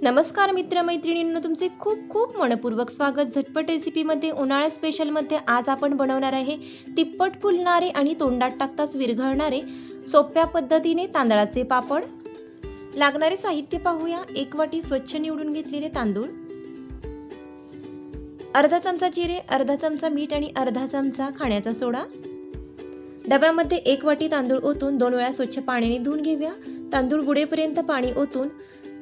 नमस्कार मित्रमैत्रिणींनो, तुमचे खूप खूप मनपूर्वक स्वागत. झटपट रेसिपीमध्ये उन्हाळा स्पेशलमध्ये आज आपण बनवणार आहे तिप्पट फुलणारे आणि तोंडात टाकताच विरघळणारे सोप्या पद्धतीने तांदळाचे पापड. लागणारे साहित्य पाहूया. 1 वाटी स्वच्छ निवडून घेतलेले तांदूळ, अर्धा चमचा जिरे, अर्धा चमचा मीठ आणि अर्धा चमचा खाण्याचा सोडा. डब्यामध्ये 1 वाटी तांदूळ ओतून 2 वेळा स्वच्छ पाण्याने धुवून घेऊया. तांदूळ बुडेपर्यंत पाणी ओतून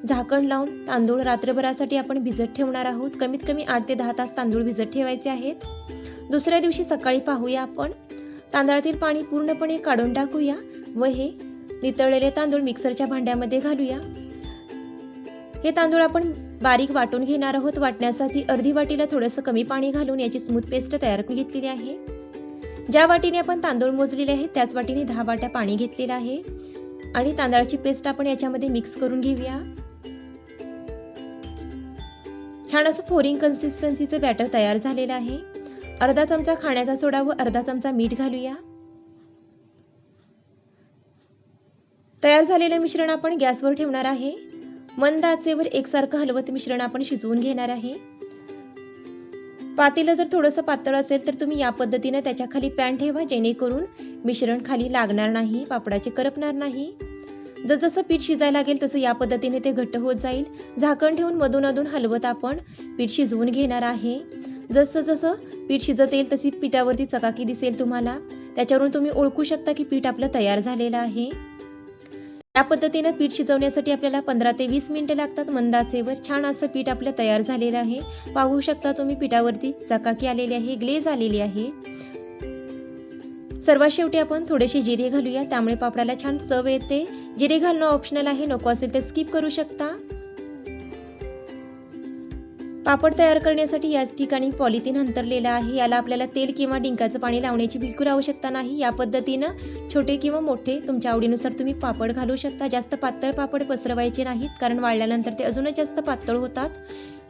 झाकण लावून तांदूळ रात्रभरासाठी आपण भिजत ठेवणार आहोत. कमीत कमी 8 ते 10 तास तांदूळ भिजत ठेवायचे आहेत. दुसऱ्या दिवशी सकाळी पाहूया आपण तांदळातील पाणी पूर्णपणे काढून टाकूया व हे नितळलेले तांदूळ मिक्सरच्या भांड्यामध्ये घालूया. हे तांदूळ आपण बारीक वाटून घेणार आहोत. वाटण्यासाठी अर्धी वाटीला थोडंसं कमी पाणी घालून याची स्मूथ पेस्ट तयार करून घेतलेली आहे. ज्या वाटीने आपण तांदूळ मोजलेले आहेत त्याच वाटीने 10 वाट्या पाणी घेतलेलं आहे आणि तांदळाची पेस्ट आपण याच्यामध्ये मिक्स करून घेऊया. छान असं फोरिंग कन्सिस्टन्सीचं बॅटर तयार झालेलं आहे. अर्धा चमचा खाण्याचा सोडा व अर्धा चमचा मीठ घालूया. तयार झालेलं मिश्रण आपण गॅसवर ठेवणार आहे. मंद आचेवर एकसारखं हलवत मिश्रण आपण शिजवून घेणार आहे. पातेलं जर थोडंसं पातळ असेल तर तुम्ही या पद्धतीने त्याच्या खाली पॅन ठेवा, जेणेकरून मिश्रण खाली लागणार नाही, पापडाचे करपणार नाही. जसं पीठ शिजायला लागेल तसं या पद्धतीने ते घट्ट होत जाईल. झाकण ठेवून मधून अधून हलवत आपण पीठ शिजवून घेणार आहे. जसं जसं पीठ शिजत येईल तशी पिठावरती चकाकी दिसेल तुम्हाला. त्याच्यावरून तुम्ही ओळखू शकता की पीठ आपलं तयार झालेलं आहे. या पद्धतीने पीठ शिजवण्यासाठी आपल्याला 15 ते 20 मिनिटं लागतात. मंद आचेवर छान असं पीठ आपलं तयार झालेलं आहे. पाहू शकता तुम्ही पिठावरती चकाकी आलेली आहे, ग्लेज आलेली आहे. सर्वात शेवटी आपण थोडेसे जिरे घालूया, त्यामुळे पापडाला छान चव येते. जिरे घालणं ऑप्शनल आहे, नको असेल तर स्किप करू शकता. पापड तयार करण्यासाठी याच ठिकाणी पॉलिथिन अंतरलेला आहे. याला आपल्याला तेल किंवा डिंकाचं पाणी लावण्याची बिलकुल आवश्यकता नाही. या पद्धतीनं छोटे किंवा मोठे तुमच्या आवडीनुसार तुम्ही पापड घालू शकता. जास्त पातळ पापड पसरवायचे नाहीत, कारण वाळल्यानंतर ते अजूनच जास्त पातळ होतात.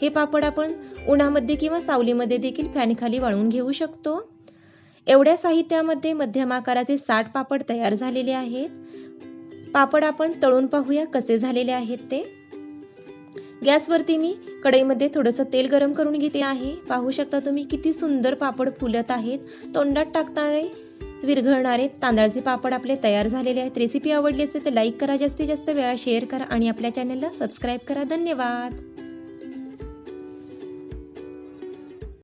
हे पापड आपण उन्हामध्ये किंवा सावलीमध्ये देखील फॅनखाली वाळवून घेऊ शकतो. एवढ्या साहित्यामध्ये मध्यम आकाराचे 60 पापड तयार झालेले आहेत. पापड आपण तळून पाहूया कसे झालेले आहेत ते. गॅसवरती मी कढईमध्ये थोडंसं तेल गरम करून घेतले आहे. पाहू शकता तुम्ही किती सुंदर पापड फुलत आहेत. तोंडात टाकताना विरघळणारे तांदळाचे पापड आपले तयार झालेले आहेत. रेसिपी आवडली असेल तर लाईक करा, जास्तीत जास्त वेळा शेअर करा आणि आपल्या चॅनलला सबस्क्राईब करा. धन्यवाद.